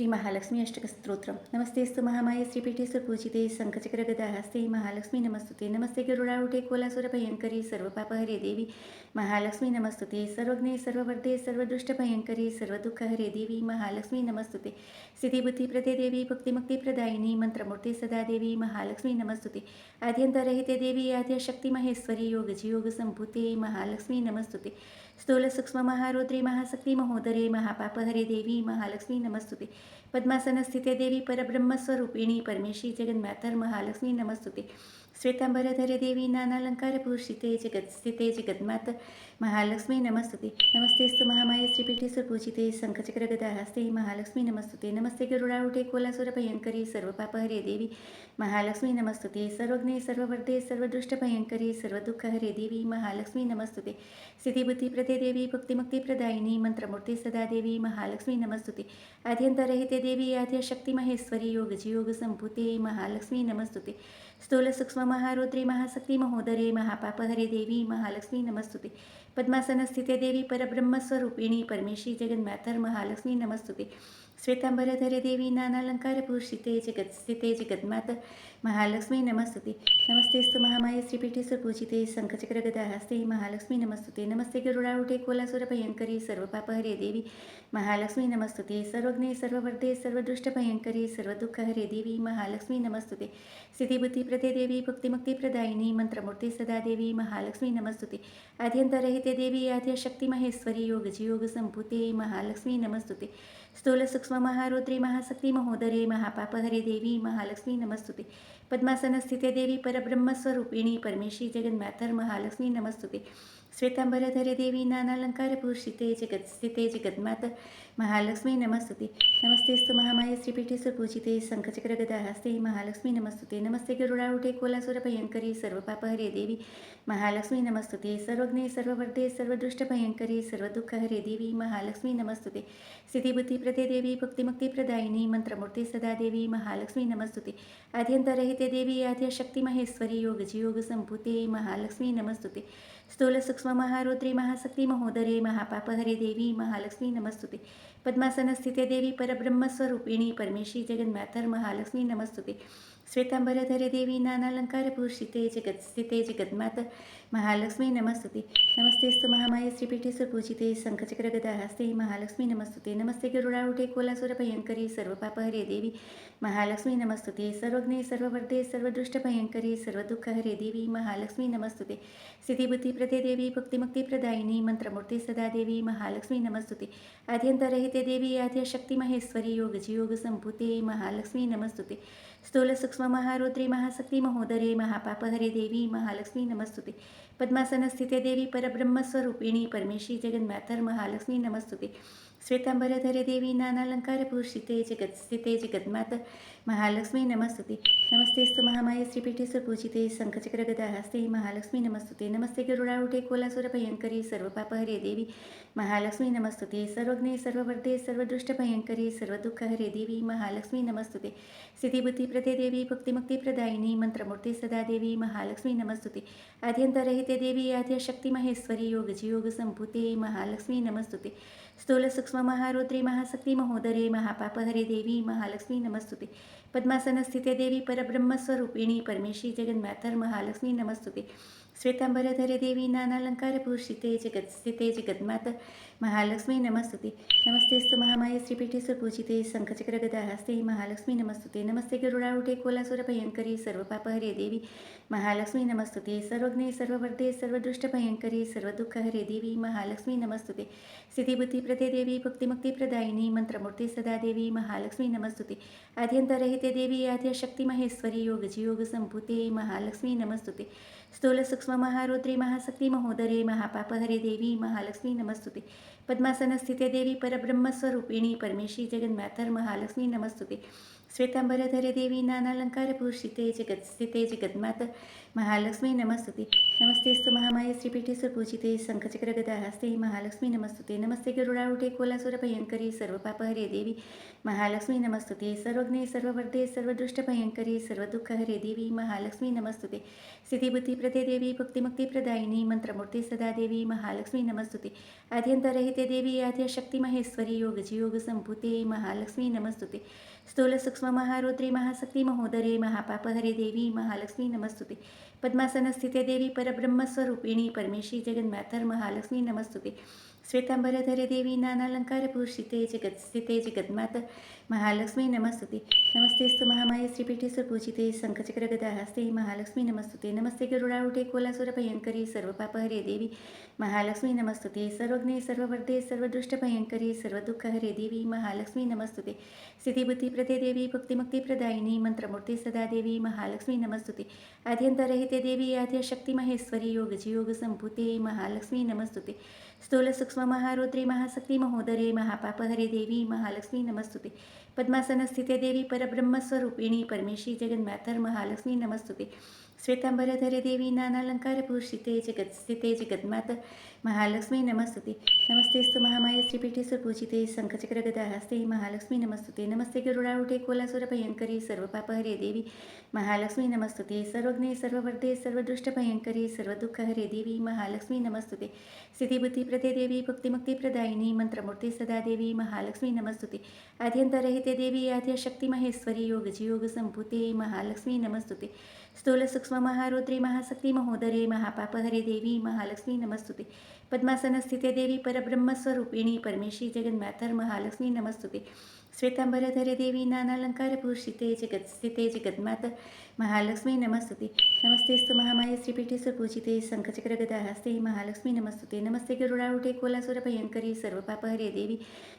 श्री महालक्ष्मी अष्टक स्तोत्रम नमस्तेस्तु महामाये श्रीपीठे सुपूजिते शंखचक्रगदाहस्ते महालक्ष्मी नमस्तुते नमस्ते गरुडारूढे कोलासुरभयंकरी सर्वपापहरे देवी महालक्ष्मी नमस्तुते सर्वज्ञे सर्ववर्धे सर्वदुष्टभयंकरी सर्वदुःखहरे देवी महालक्ष्मी नमस्तुते सिद्धिबुद्धिप्रदे देवी भक्तिमुक्तिप्रदायिनी मंत्रमूर्ते सदा देवी महालक्ष्मी नमस्तुते आद्यंतरहिते देवी आद्यशक्ती महेश्वरी योगजियोग संभूते महालक्ष्मी नमस्तुते स्थूल सूक्ष्म महारौद्री महाशक्ती महोदरे महापापहरे देवी महालक्ष्मी नमस्तुते पद्मासनस्थिते देवी परब्रह्मस्वरूपिणी परमेशी जगन्मातर महालक्ष्मी नमस्तुते श्वेतांबरधरे देवी नानालंकारभूषिते जगत्स्थिते जगन्मात महालक्ष्मी नमस्तुते नमस्तेस्तु महामाये श्रीपीठे सुपूजिते शंखचक्रगदाहस्ते महालक्ष्मी नमस्तुते नमस्ते गरुडारूढे कोलासुरभयंकरी सर्वपापहरे देवी महालक्ष्मी नमस्तुते सर्वज्ञे सर्ववर्धे सर्वदुष्टभयंकरी सर्वदुःखहरे देवी महालक्ष्मी नमस्तुते सिद्धिबुद्धिप्रदे देवी भक्तिमुक्तिप्रदायिनी मंत्रमूर्ते सदा देवी महालक्ष्मी नमस्तुते आद्यंतरहिते देवी आद्यशक्ती महेश्वरी योगजियोग संभूते महालक्ष्मी नमस्तुते स्थूल सूक्ष्म महारौद्री महाशक्ती महोदरे महापापहरे देवी महालक्ष्मी नमस्तुते पद्मासनस्थिते देवी परब्रह्मस्वरूपिणी परमेशी जगन्मातर महालक्ष्मी नमस्तुते श्वेतांबरधरे देवी नानालंकारभूषिते जगत्स्थिते जगन्मात महालक्ष्मी नमस्तुते नमस्तेस्तु महामाये श्रीपीठे सुपूजिते शंखचक्रगदाहस्ते महालक्ष्मी नमस्तुते नमस्ते गरुडारूढे कोलासुरभयंकरी सर्वपापहरे देवी महालक्ष्मी नमस्तुते सर्वज्ञे सर्ववर्धे सर्वदुष्टभयंकरी सर्वदुःखहरे देवी महालक्ष्मी नमस्तुते सिद्धिबुद्धिप्रदे देवी भक्तिमुक्तिप्रदायिनी मंत्रमूर्ते सदा देवी महालक्ष्मी नमस्तुते आद्यंतरहिते देवी आद्यशक्ती महेश्वरी योगजियोग संभूते महालक्ष्मी नमस्तुते स्थूल सूक्ष्म महारौद्री महाशक्ती महोदरे महापापहरे देवी महालक्ष्मी नमस्तुते पद्मासनस्थिते देवी परब्रह्मस्वरूपिणी परमेशी जगन्मातर महालक्ष्मी नमस्तुते श्वेतांबरधरे देवी नानालंकारभूषिते जगत्स्थिते जगन्मात महालक्ष्मी नमस्तुते नमस्तेस्तु महामाये श्रीपीठे सुपूजिते शंखचक्रगदाहस्ते महालक्ष्मी नमस्तुते नमस्ते गरुडारूढे कोलासुरभयंकरी सर्वपापहरे देवी महालक्ष्मी नमस्तुते सर्वज्ञे सर्ववर्धे सर्वदुष्टभयंकरी सर्वदुःखहरे देवी महालक्ष्मी नमस्तुते सिद्धिबुद्धिप्रदे देवी भक्तिमुक्तिप्रदायिनी मंत्रमूर्ते सदा देवी महालक्ष्मी नमस्तुते आद्यंतरहिते देवी आद्यशक्ती महेश्वरी योगजियोग संभूते महालक्ष्मी नमस्तुते स्थूल सूक्ष्म महारौद्री महाशक्ती महोदरे महापापहरे देवी महालक्ष्मी नमस्तुते पद्मासनस्थिते देवी परब्रह्मस्वरूपिणी परमेशी जगन्मातर महालक्ष्मी नमस्तुते श्वेतांबरधरे देवी नानालंकारभूषिते जगत्स्थिते जगन्मात महालक्ष्मी नमस्तुते नमस्तेस्तु महामाये श्रीपीठे सुपूजिते शंखचक्रगदाहस्ते महालक्ष्मी नमस्तुते नमस्ते गरुडारूढे कोलासुरभयंकरी सर्वपापहरे देवी महालक्ष्मी नमस्तुते सर्वज्ञे सर्ववर्धे सर्वदुष्टभयंकरी सर्वदुःखहरे देवी महालक्ष्मी नमस्तुते सिद्धिबुद्धिप्रदे देवी भक्तिमुक्तिप्रदायिनी मंत्रमूर्ते सदा देवी महालक्ष्मी नमस्तुते आद्यंतरहिते देवी आद्यशक्ती महेश्वरी योगजियोग संभूते महालक्ष्मी नमस्तुते स्थूल सूक्ष्म महारौद्री महाशक्ती महोदरे महापापहरे देवी महालक्ष्मी नमस्तुते पद्मासनस्थिते देवी परब्रह्मस्वरूपिणी परमेशी जगन्मातर महालक्ष्मी नमस्तुते श्वेतांबरधरे देवी नानालंकारभूषिते जगत्स्थिते जगन्मात महालक्ष्मी नमस्तुते नमस्तेस्तु महामाये श्रीपीठे सुपूजिते शंखचक्रगदाहस्ते महालक्ष्मी नमस्तुते नमस्ते गरुडारूढे कोलासुरभयंकरी सर्वपापहरे देवी महालक्ष्मी नमस्तुते सर्वज्ञे सर्ववर्धे सर्वदुष्टभयंकरी सर्वदुःखहरे देवी महालक्ष्मी नमस्तुते सिद्धिबुद्धिप्रदे देवी भक्तिमुक्तिप्रदायिनी मंत्रमूर्ते सदा देवी महालक्ष्मी नमस्तुते आद्यंतरहिते देवी आद्यशक्ती महेश्वरी योगजियोग संभूते महालक्ष्मी नमस्तुते स्थूल सूक्ष्म महारौद्री महाशक्ती महोदरे महापापहरे देवी महालक्ष्मी नमस्तुते पद्मासनस्थिते देवी परब्रह्मस्वरूपिणी परमेशी जगन्मातर महालक्ष्मी नमस्तुते श्वेतांबरधरे देवी नानालंकारभूषिते जगत्स्थिते जगन्मात महालक्ष्मी नमस्तुते नमस्तेस्तु महामाये श्रीपीठे सुपूजिते शंखचक्रगदाहस्ते महालक्ष्मी नमस्तुते नमस्ते गरुडारूढे कोलासुरभयंकरी सर्वपापहरे देवी महालक्ष्मी नमस्तुते सर्वज्ञे सर्ववर्धे सर्वदुष्टभयंकरी सर्वदुःखहरे देवी महालक्ष्मी नमस्तुते सिद्धिबुद्धिप्रदे देवी भक्तिमुक्तिप्रदायिनी मंत्रमूर्ते सदा देवी महालक्ष्मी नमस्तुते आद्यंतरहिते देवी आद्यशक्ती महेश्वरी योगजियोग संभूते महालक्ष्मी नमस्तुते स्थूल सूक्ष्म महारौद्री महाशक्ती महोदरे महापापहरे देवी महालक्ष्मी नमस्तुते पद्मासनस्थिते देवी परब्रह्मस्वरूपिणी परमेशी जगन्मातर महालक्ष्मी नमस्तुते श्वेतांबरधरे देवी नानालंकारभूषिते जगत्स्थिते जगन्मात महालक्ष्मी नमस्तुते नमस्तेस्तु महामाये श्रीपीठे सुपूजिते शंखचक्रगदाहस्ते महालक्ष्मी नमस्तुते नमस्ते गरुडारूढे कोलासुरभयंकरी सर्वपापहरे देवी महालक्ष्मी नमस्तुते सर्वज्ञे सर्ववर्धे सर्वदुष्टभयंकरी सर्वदुःखहरे देवी महालक्ष्मी नमस्तुते सिद्धिबुद्धिप्रदे देवी भक्तिमुक्तिप्रदायिनी मंत्रमूर्ते सदा देवी महालक्ष्मी नमस्तुते आद्यंतरहिते रहिते देवी आद्यशक्ती महेश्वरी योगजियोग संभूते महालक्ष्मी नमस्तुते स्थूल सूक्ष्म महारौद्री महाशक्ती महोदरे महापापहरे देवी महालक्ष्मी नमस्तुते पद्मासनस्थिते देवी परब्रह्मस्वरूपिणी परमेशी जगन्मातर महालक्ष्मी नमस्तुते श्वेतांबरधरे देवी नानालंकारभूषिते जगत्स्थिते जगन्मातर महालक्ष्मी नमस्तुते नमस्तेस्तु महामाये श्रीपीठे सुपूजिते शंखचक्रगदाहस्ते महालक्ष्मी नमस्तुते नमस्ते गरुडारूढे कोलासुरभयंकरी सर्वपापहरे देवी महालक्ष्मी नमस्तुते सर्वज्ञे सर्ववर्धे सर्वदुष्टभयंकरी सर्वदुःखहरे देवी महालक्ष्मी नमस्तुते स्थितिबुद्धिप्रदे देवी भक्तिमुक्तिप्रदायिनी मंत्रमूर्ती सदा देवी महालक्ष्मी नमस्तुते आद्यंतरहिते देवी आद्यशक्ती महेश्वरी योगजियोग संभूते महालक्ष्मी नमस्तुते स्थूल सूक्ष्म महारौद्री महाशक्ती महोदरे महापापहरे देवी महालक्ष्मी नमस्तुते पद्मासनस्थिते देवी परब्रह्मस्वरूपिणी परमेशी जगन्मातर महालक्ष्मी नमस्तुते श्वेतांबरधरे देवी नानालंकारभूषिते जगत्स्थिते जगन्मातर महालक्ष्मी नमस्तुते नमस्तेस्तु महामाये श्रीपीठे सुपूजिते शंखचक्रगदाहस्ते महालक्ष्मी नमस्तुते नमस्ते गरुडारूढे कोलासुरभयंकरी सर्वपापहरे देवी महालक्ष्मी नमस्तुते सर्वज्ञे सर्ववर्धे सर्वदुष्टभयंकरी सर्वदुःखहरे देवी महालक्ष्मी नमस्तुते स्थितिबुद्धिप्रदे देवी भक्तिमुक्तिप्रदायिनी मंत्रमूर्ती सदा देवी महालक्ष्मी नमस्तुते आद्यंतरहिते देवी आद्यशक्ती महेश्वरी योगजियोग संभूते महालक्ष्मी नमस्तुते स्थूल सूक्ष्म महारौद्री महाशक्ती महोदरे महापापहरे देवी महालक्ष्मी नमस्तुते पद्मासनस्थिते देवी परब्रह्मस्वरूपिणी परमेशी जगन्मातर महालक्ष्मी नमस्तुते श्वेतांबरधरे देवी नानालंकारभूषिते जगत्स्थिते जगन्मातर महालक्ष्मी नमस्तुते नमस्तेस्तु महामाये श्रीपीठे सुपूजिते शंखचक्रगदाहस्ते महालक्ष्मी नमस्तुते नमस्ते गरुडारूढे कोलासुरभयंकरी सर्वपापहरे देवी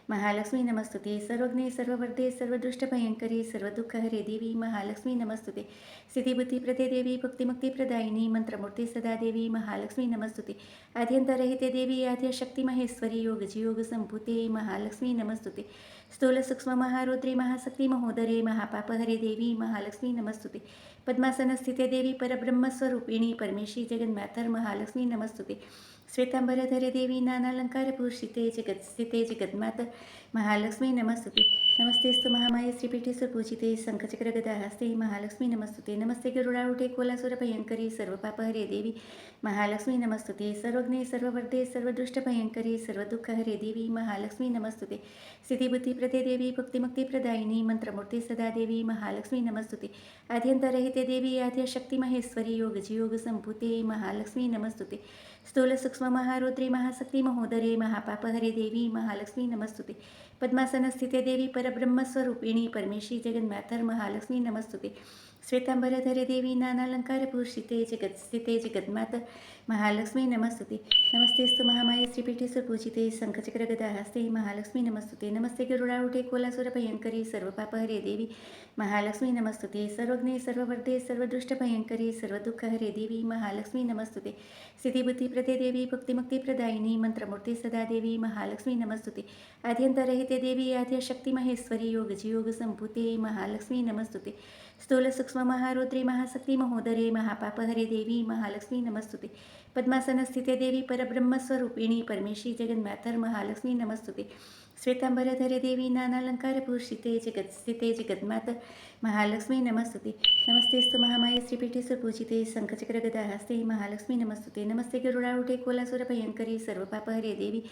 महालक्ष्मी नमस्तुते सर्वज्ञे सर्ववर्धे सर्वदुष्टभयंकरी सर्वदुःखहरे देवी महालक्ष्मी नमस्तुते स्थितिबुद्धिप्रदे देवी भक्तिमुक्तिप्रदायिनी मंत्रमूर्ती सदा देवी महालक्ष्मी नमस्तुते आद्यंतरहिते देवी आद्यशक्ती महेश्वरी योगजियोग संभूते महालक्ष्मी नमस्तुते स्थूल सूक्ष्म महारौद्री महाशक्ती महोदरे महापापहरे देवी महालक्ष्मी नमस्तुते पद्मासनस्थिते देवी परब्रह्मस्वरूपिणी परमेशी जगन्मातर महालक्ष्मी नमस्तुते श्वेतांबरधरे देवी नानालंकारभूषिते जगत्स्थिते जगन्मातर महालक्ष्मी नमस्तुते नमस्तेस्तु महामाये श्रीपीठे सुपूजिते शंखचक्रगदाहस्ते महालक्ष्मी नमस्तुते नमस्ते गरुडारूढे कोलासुरभयंकरी सर्वपापहरे देवी महालक्ष्मी नमस्तुते सर्वज्ञे सर्ववर्धे सर्वदुष्टभयंकरी सर्वदुःखहरे देवी महालक्ष्मी नमस्तुते स्थितिबुद्धिप्रदे देवी भक्तिमुक्तिप्रदायिनी मंत्रमूर्ती सदा देवी महालक्ष्मी नमस्तुते आद्यंतरहिते देवी आद्यशक्ती महेश्वरी योगजियोग संभूते महालक्ष्मी नमस्तुते स्थूल सूक्ष्म महारौद्री महाशक्ती महोदरे महापापहरे देवी महालक्ष्मी नमस्तुते पद्मासनस्थिते देवी परब्रह्मस्वरूपिणी परमेशी जगन्मातर महालक्ष्मी नमस्तुते श्वेतांबरधरे देवी नानालंकारभूषिते जगत्स्थिते जगन्मातर महालक्ष्मी नमस्तुते नमस्तेस्तु महामाये श्रीपीठे सुपूजिते शंखचक्रगदाहस्ते महालक्ष्मी नमस्तुते नमस्ते गरुडारूढे कोलासुरभयंकरी सर्वपापहरे देवी महालक्ष्मी नमस्तुते सर्वज्ञे सर्ववर्धे सर्वदुष्टभयंकरी सर्वदुःखहरे देवी महालक्ष्मी नमस्तुते स्थितिबुद्धिप्रदे देवी भक्तिमुक्तिप्रदायिनी मंत्रमूर्ती सदा देवी महालक्ष्मी नमस्तुते आद्यंतरहिते देवी आद्यशक्ती महेश्वरी योगजियोग संभूते महालक्ष्मी नमस्तुते स्थूल सूक्ष्म महारौद्री महाशक्ती महोदरे महापापहरे देवी महालक्ष्मी नमस्तुते पद्मासनस्थिते देवी परब्रह्मस्वरूपिणी परमेशी जगन्मातर महालक्ष्मी नमस्तुते श्वेतांबरधरे देवी नानालंकारभूषिते जगत्स्थिते जगन्मातर महालक्ष्मी नमस्तुते नमस्तेस्तु महामाये श्रीपीठे सुपूजिते शंखचक्रगदाहस्ते महालक्ष्मी नमस्तुते नमस्ते गरुडारूढे कोलासुरभयंकरी सर्वपापहरे देवी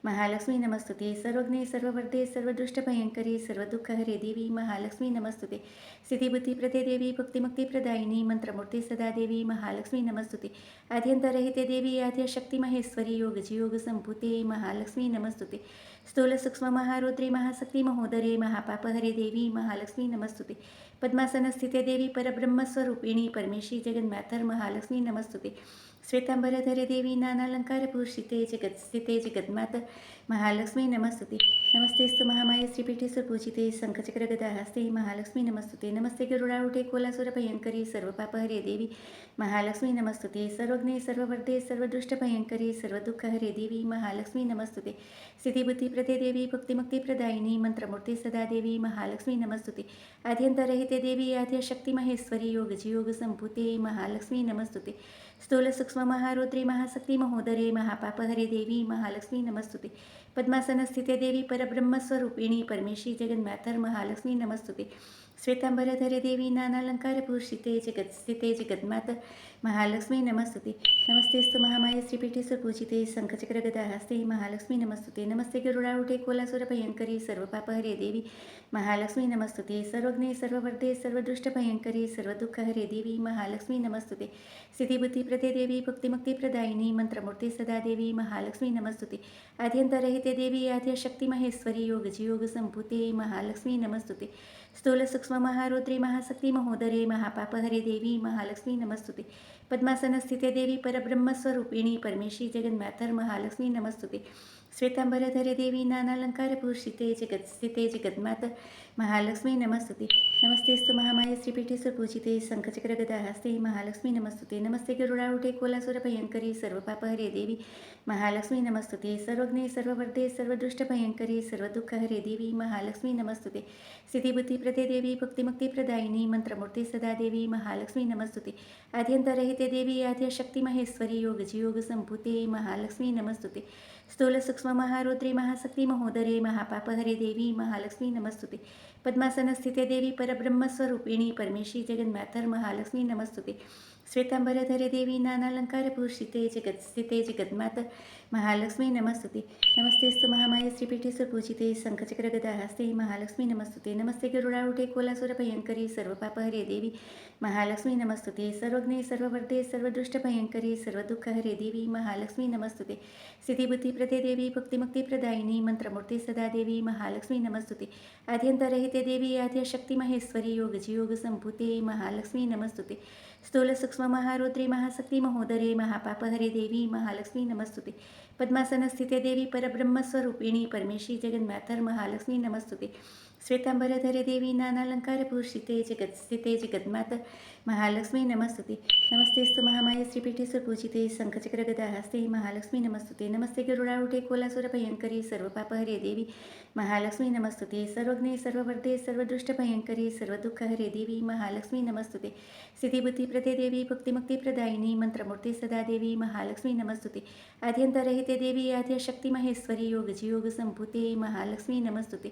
महालक्ष्मी नमस्तुते सर्वज्ञे सर्ववर्धे सर्वदुष्टभयंकरी सर्वदुःखहरे देवी महालक्ष्मी नमस्तुते स्थितिबुद्धिप्रदे देवी भक्तिमुक्तिप्रदायिनी मंत्रमूर्ती सदा देवी महालक्ष्मी नमस्तुते आद्यंतरहिते देवी आद्यशक्ती महेश्वरी योगजियोग संभूते महालक्ष्मी नमस्तुते स्थूल सूक्ष्म महारौद्री महाशक्ती महोदरे महापापहरे देवी महालक्ष्मी नमस्तुते पद्मासनस्थिते देवी परब्रह्मस्वरूपिणी परमेशी जगन्मातर महालक्ष्मी नमस्तुते श्वेतांबरधरे देवी नानालंकारभूषिते जगत्स्थिते जगन्मातर महालक्ष्मी नमस्तुते नमस्तेस्तु महामाये श्रीपीठे सुपूजिते शंखचक्रगदाहस्ते महालक्ष्मी नमस्तुते नमस्ते गरुडारूढे कोलासुरभयंकरी सर्वपापहरे देवी महालक्ष्मी नमस्तुते सर्वज्ञे सर्ववर्धे सर्वदुष्टभयंकरी सर्वदुःखहरे देवी महालक्ष्मी नमस्तुते स्थितिबुद्धिप्रदे देवी भक्तिमुक्तिप्रदायिनी मंत्रमूर्ती सदा देवी महालक्ष्मी नमस्तुते आद्यंतरहिते देवी आद्यशक्ती महेश्वरी योगजियोग संभूते महालक्ष्मी नमस्तुते स्थूल सूक्ष्म महारौद्री महाशक्ती महोदरे महापापहरे देवी महालक्ष्मी नमस्तुते पद्मासनस्थिते देवी परब्रह्मस्वरूपिणी परमेशी जगन्मातर महालक्ष्मी नमस्तुते. श्वेतांबरधरे देवी नानालंकारभूषिते जगत्स्थिते जगन्मात महालक्ष्मी नमस्तुते. नमस्तेस्तु महामाये श्रीपीठे सुपूजिते शंखचक्रगदाहस्ते महालक्ष्मी नमस्तुते. नमस्ते गरुडारूढे कोलासुरभयंकरी सर्वपापहरे देवी महालक्ष्मी नमस्तुते. सर्वज्ञे सर्ववर्धे सर्वदुष्टभयंकरी सर्वदुःखहरे देवी महालक्ष्मी नमस्तुते. सिद्धिबुद्धिप्रदे देवी भक्तिमुक्तिप्रदायिनी मंत्रमूर्ती सदा देवी महालक्ष्मी नमस्तुते. आद्यंतरहिते देवी आद्यशक्ती महेश्वरी योगजियोग संभूते महालक्ष्मी नमस्तुते. स्थूल सूक्ष्म महारुद्री महाशक्ती महोदरे महापापहरे देवी महालक्ष्मी नमस्तुते. पद्मासनस्थिते देवी परब्रह्मस्वरूपिणी परमेशी जगन्मातर महालक्ष्मी नमस्तुते. श्वेतांबरधरे देवी नानालंकारभूषिते जगत्स्थिते जगन्मात महालक्ष्मी नमस्तुते. नमस्तेस्तु महामाये श्रीपीठे सुपूजिते शंखचक्रगदाहस्ते महालक्ष्मी नमस्तुते. नमस्ते गरुडारूढे कोलासुरभयंकरी सर्वपापहरे देवी महालक्ष्मी नमस्तुते. सर्वज्ञे सर्ववर्धे सर्वदुष्टभयंकरी सर्वदुःखहरे देवी महालक्ष्मी नमस्तुते. सिद्धिबुद्धिप्रदे देवी भक्तिमुक्तिप्रदायिनी मंत्रमूर्ती सदा देवी महालक्ष्मी नमस्तुते. आद्यंतरहिते देवी आद्यशक्ती महेश्वरी योगजियोग संभूते महालक्ष्मी नमस्तुते. स्थूल सूक्ष्म महारुद्री महाशक्ती महोदरे महापापहरे देवी महालक्ष्मी नमस्तुते. पद्मासनस्थिते देवी परब्रह्मस्वरूपिणी परमेशी जगन्मातर महालक्ष्मी नमस्तुते. श्वेतांबरधरे देवी नानालंकारभूषिते जगत्स्थिते जगन्मात महालक्ष्मी नमस्तुते. नमस्तेस्तु महामाये श्रीपीठे सुपूजिते शंखचक्रगदाहस्ते महालक्ष्मी नमस्तुते. नमस्ते गरुडारूढे कोलासुरभयंकरी सर्वपापहरे देवी महालक्ष्मी नमस्तुते. सर्वज्ञे सर्ववर्धे सर्वदुष्टभयंकरी सर्वदुःखहरे देवी महालक्ष्मी नमस्तुते. सिद्धिबुद्धिप्रदे देवी भक्तिमुक्तिप्रदायिनी मंत्रमूर्ती सदा देवी महालक्ष्मी नमस्तुते. आद्यंतरहिते देवी आद्यशक्ती महेश्वरी योगजियोग संभूते महालक्ष्मी नमस्तुते. स्थूल सूक्ष्म महारुद्री महाशक्ती महोदरे महापापहरे देवी महालक्ष्मी नमस्तुते. पद्मासनस्थिते देवी परब्रह्मस्वरूपिणी परमेशी जगन्मातर महालक्ष्मी नमस्तुते. श्वेतांबरधरे देवी नानालंकारभूषिते जगत्स्थिते जगन्मात महालक्ष्मी नमस्तुते. नमस्तेस्तु महामाये श्रीपीठे सुपूजिते शंखचक्रगदाहस्ते महालक्ष्मी नमस्तुते. नमस्ते गरुडारूढे कोलासुरभयंकरी सर्वपापहरे देवी महालक्ष्मी नमस्तुते. सर्वज्ञे सर्ववर्धे सर्वदुष्टभयंकरी सर्वदुःखहरे देवी महालक्ष्मी नमस्तुते. सिद्धिबुद्धिप्रदे देवी भक्तिमुक्तिप्रदायिनी मंत्रमूर्ती सदा देवी महालक्ष्मी नमस्तुते. आद्यंतरहिते देवी आद्यशक्ती महेश्वरी योगजियोग संभूते महालक्ष्मी नमस्तुते.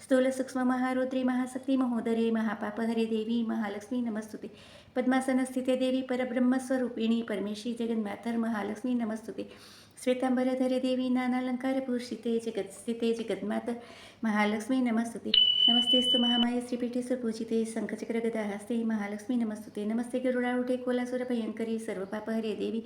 स्थूल सूक्ष्म महारुद्री महाशक्ती महोदरे महापापहरे देवी महालक्ष्मी नमस्तुते. पद्मासनस्थिते देवी परब्रह्मस्वरूपिणी परमेशी जगन्मातर महालक्ष्मी नमस्तुते. श्वेतांबरधरे देवी नानालंकारभूषिते जगत्स्थिते जगन्मात महालक्ष्मी नमस्तुते. नमस्तेस्तु महामाये श्रीपीठे सुपूजिते शंखचक्रगदाहस्ते महालक्ष्मी नमस्तुते. नमस्ते गरुडारूढे कोलासुरभयंकरी सर्वपापहरे देवी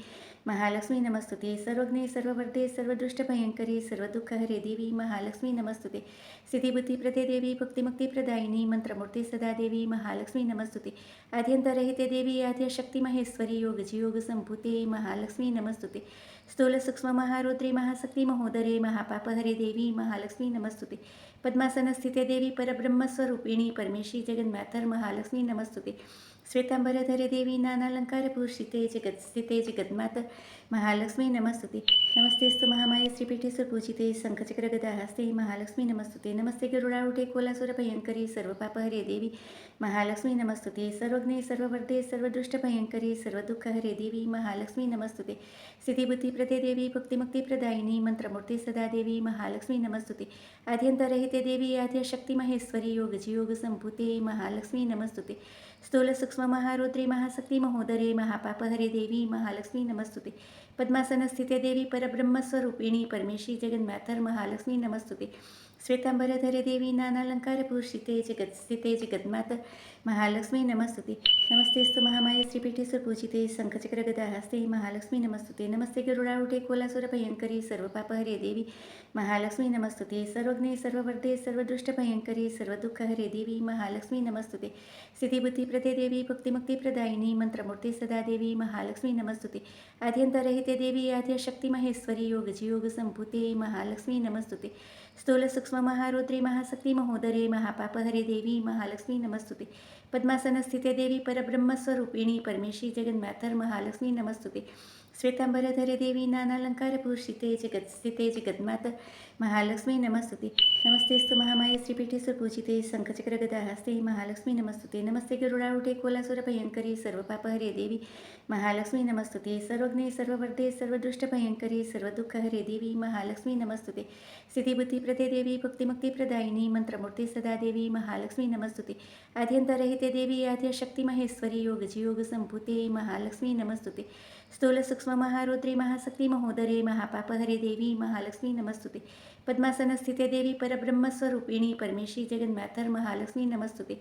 महालक्ष्मी नमस्तुते. सर्वज्ञे सर्ववर्धे सर्वदुष्टभयंकरी सर्वदुःखहरे देवी महालक्ष्मी नमस्तुते. सिद्धिबुद्धिप्रदे देवी भक्तिमुक्तिप्रदायिनी मंत्रमूर्ती सदा देवी महालक्ष्मी नमस्तुते. आद्यंतरहिते देवी आद्यशक्ती महेश्वरी योगजियोग संभूते महालक्ष्मी नमस्तुते. स्थूल सूक्ष्म महारुद्री महाशक्ती महोदरे महापापहरे देवी महालक्ष्मी नमस्तुते. पद्मासनस्थिते देवी परब्रह्मस्वरूपिणी परमेशी जगन्मातर महालक्ष्मी नमस्तुते. श्वेतांबरधरे देवी नानालंकारभूषिते जगत्स्थिते जगन्मात महालक्ष्मी नमस्तुते. नमस्तेस्तु महामाये श्रीपीठे सुपूजिते शंखचक्रगदाहस्ते महालक्ष्मी नमस्तुते. नमस्ते गरुडारूढे कोलासुरभयंकरी सर्वपापहरे देवी महालक्ष्मी नमस्तुते. सर्वज्ञे सर्ववर्धे सर्वदुष्टभयंकरी सर्वदुःखहरे देवी महालक्ष्मी नमस्तुते. सिद्धिबुद्धिप्रदे देवी भक्तिमुक्तिप्रदायिनी मंत्रमूर्ती सदा देवी महालक्ष्मी नमस्तुते. आद्यंतरहिते देवी आद्यशक्ती महेश्वरी योगजियोग संभूते महालक्ष्मी नमस्तुते. स्थूल सूक्ष्म महारुद्री महाशक्ती महोदरे महापापहरे देवी महालक्ष्मी नमस्तुते. पद्मासनस्थिते देवी परब्रह्मस्वरूपिणी परमेशी जगन्मातर महालक्ष्मी नमस्तुते. श्वेतांबरधरे देवी नानालंकारभूषिते जगत्स्थिते जगन्मात महालक्ष्मी नमस्तुते. नमस्तेस्तु महामाये श्रीपीठे सुपूजिते शंखचक्रगदाहस्ते महालक्ष्मी नमस्तुते. नमस्ते गरुडारूढे कोलासुरभयंकरी सर्वपापहरे देवी महालक्ष्मी नमस्तुते. सर्वज्ञे सर्ववर्धे सर्वदुष्टभयंकरी सर्वदुःखहरे देवी महालक्ष्मी नमस्तुते. सिद्धिबुद्धिप्रदे देवी भक्तिमुक्तिप्रदायिनी मंत्रमूर्ती सदा देवी महालक्ष्मी नमस्तुते. आद्यंतरहिते देवी आद्यशक्ती महेश्वरी योगजियोग संभूते महालक्ष्मी नमस्तुते. स्थूल सूक्ष्म महारुद्री महाशक्ती महोदरे महापापहरे देवी महालक्ष्मी नमस्तुते. पद्मासनस्थिते देवी परब्रह्मस्वरूपिणी परमेशी जगन्मातर महालक्ष्मी नमस्तुते. श्वेतांबरधरे देवी नानालंकारभूषिते जगत्स्थिते जगन्मात महालक्ष्मी नमस्तुते. नमस्तेस्तु महामाये श्रीपीठे सुपूजिते शंखचक्रगदाहस्ते महालक्ष्मी नमस्तुते. नमस्ते गरुडारूढे कोलासुरभयंकरी सर्वपापहरे देवी महालक्ष्मी नमस्तुते. सर्वज्ञे सर्ववर्धे सर्वदुष्टभयंकरी सर्वदुःखहरे देवी महालक्ष्मी नमस्तुते. सिद्धिबुद्धिप्रदे देवी भक्तिमुक्तिप्रदायिनी मंत्रमूर्ती सदा देवी महालक्ष्मी नमस्तुते. आद्यंतरहिते देवी आद्यशक्ती महेश्वरी योगजियोग संभूते महालक्ष्मी नमस्तुते. स्थूल सूक्ष्म महारुद्री महाशक्ती महोदरे महापापहरे देवी महालक्ष्मी नमस्तुते. पद्मासनस्थिते देवी परब्रह्मस्वरूपिणी परमेशी जगन्मातर महालक्ष्मी नमस्तुते.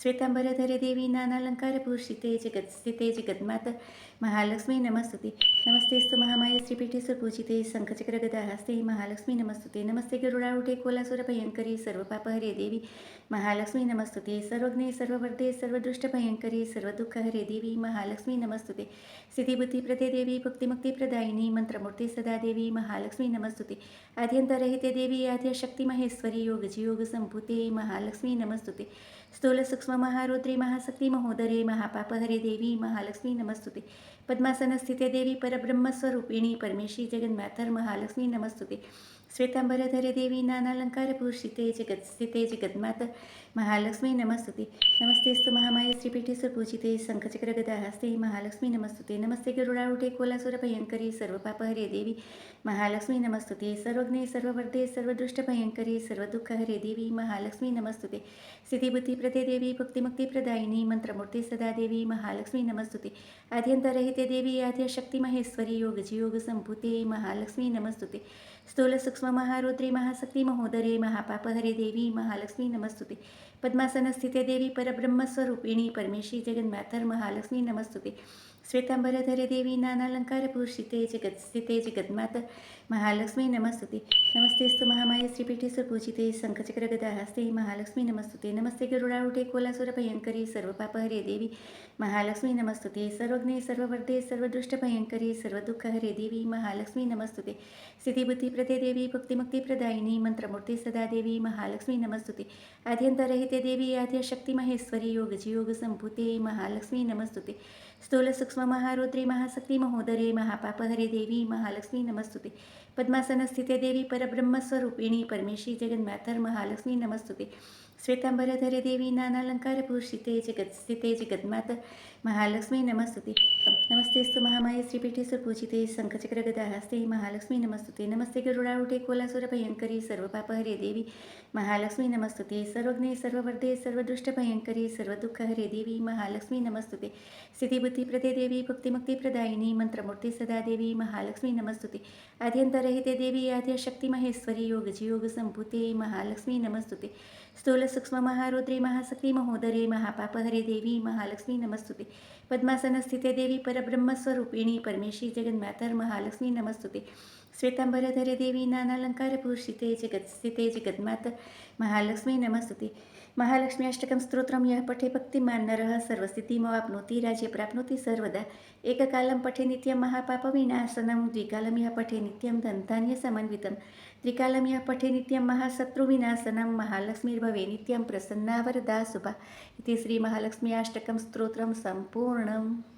श्वेतांबरधरे देवी नानालंकारभूषिते जगत्स्थिते जगन्मातर महालक्ष्मी नमस्तुते. नमस्तेस्तु महामाये श्रीपीठे सुपूजिते शंखचक्रगदाहस्ते महालक्ष्मी नमस्तुते. नमस्ते गरुडारूढे कोलासुरभयंकरी सर्वपापहरे देवी महालक्ष्मी नमस्तुते. सर्वज्ञे सर्ववर्धे सर्वदुष्टभयंकरी सर्वदुःखहरे देवी महालक्ष्मी नमस्तुते. सिद्धिबुद्धिप्रदे देवी भक्तिमुक्तिप्रदायिनी मंत्रमूर्ती सदा देवी महालक्ष्मी नमस्तुते. आद्यंतरहिते देवी आद्यशक्ती महेश्वरी योगजियोग संभूते महालक्ष्मी नमस्तुते. स्थूल सूक्ष्म महारुद्री महाशक्ती महोदरे महापापहरे देवी महालक्ष्मी नमस्तुते. पद्मासनस्थिते देवी परब्रह्मस्वरूपिणी परमेशी जगन्मातर महालक्ष्मी नमस्तुते. श्वेतांबरधरे देवी नानालंकारभूषिते जगत्स्थिते जगन्मातर महालक्ष्मी नमस्तुते. नमस्तेस्तु महामाये श्रीपीठे सुपूजिते शंखचक्रगदाहस्ते महालक्ष्मी नमस्तुते. नमस्ते गरुडारूढे कोलासुरभयंकरी सर्वपापहरे देवी महालक्ष्मी नमस्तुते. सर्वज्ञे सर्ववर्धे सर्वदुष्टभयंकरी सर्वदुःखहरे देवी महालक्ष्मी नमस्तुते. सिद्धिबुद्धिप्रदे देवी भक्तिमुक्तिप्रदायिनी मंत्रमूर्ती सदा देवी महालक्ष्मी नमस्तुते. आद्यंतरहिते देवी आद्यशक्ती महेश्वरी योगजियोग संभूते महालक्ष्मी नमस्तुते. स्थूल सूक्ष्म महारुद्री महाशक्ती महोदरे महापापहरे देवी महालक्ष्मी नमस्तुते. पद्मासनस्थिते देवी परब्रह्मस्वरूपिणी परमेशी जगन्मातर महालक्ष्मी नमस्तुते. श्वेतांबरधरे देवी नानालंकारभूषिते जगत्स्थिते जगन्मातर महालक्ष्मी नमस्तुते. नमस्तेस्तु महामाये श्रीपीठे सुपूजिते शंखचक्रगदाहस्ते महालक्ष्मी नमस्तुते. नमस्ते गरुडारूढे कोलासुरभयंकरी सर्वपापहरे देवी महालक्ष्मी नमस्तुते. सर्वज्ञे सर्ववर्धे सर्वदुष्टभयंकरी सर्वदुःखहरे देवी महालक्ष्मी नमस्तुते. सिद्धिबुद्धिप्रदे देवी भक्तिमुक्तिप्रदायिनी मंत्रमूर्ती सदा देवी महालक्ष्मी नमस्तुते. आद्यंतरहिते देवी आद्यशक्ती महेश्वरी योगजियोग संभूते महालक्ष्मी नमस्तुते. स्थूल सूक्ष्म महारुद्री महाशक्ती महोदरे महापापहरे देवी महालक्ष्मी नमस्तुते. पद्मासनस्थिते देवी परब्रह्मस्वरूपिणी परमेशी जगन्मातर महालक्ष्मी नमस्तुते. श्वेतांबरधरे देवी नानालंकारभूषिते जगत्स्थिते जगन्मातर महालक्ष्मी नमस्तुते. नमस्तेस्तु महामाये श्रीपीठे सुपूजिते शंखचक्रगदाहस्ते महालक्ष्मी नमस्तुते. नमस्ते गरुडारूढे कोलासुरभयंकरी सर्वपापहरे देवी महालक्ष्मी नमस्तुते. सर्वज्ञे सर्ववर्धे सर्वदुष्टभयंकरी सर्वदुःखहरे देवी महालक्ष्मी नमस्तुते. सिद्धिबुद्धिप्रदे देवी भक्तिमुक्तिप्रदायिनी मंत्रमूर्ती सदा देवी महालक्ष्मी नमस्तुते. आद्यंतरहिते देवी आद्यशक्ती महेश्वरी योगजियोग संभूते महालक्ष्मी नमस्तुते. स्थूल सूक्ष्म महारुद्री महाशक्ती महोदरे महापापहरे देवी महालक्ष्मी नमस्तुते. पद्मासनस्थिते देवी परब्रह्मस्वरूपिणी परमेशी जगन्मातर महालक्ष्मी नमस्तुते. श्वेतांबरधरे देवी नानालंकारभूषिते जगत्स्थिते जगन्मातर महालक्ष्मी नमस्तुते. महालक्ष्मी अष्टकं स्तोत्रं यः पठे भक्तिमान् नरः सर्वसिद्धिमवाप्नोति राज्ये प्राप्नोति सर्वदा. एककालं पठे नित्यं महापापविनाशनं द्विकालं यः पठे नित्यं धनधान्यसमन्वितं त्रिकालं यः पठे नित्यं महाशत्रुविनाशनं महालक्ष्मीर्भवे नित्यं प्रसन्ना वरदा शुभा. इति श्रीमहालक्ष्मी अष्टकं स्तोत्रं सम्पूर्णम्.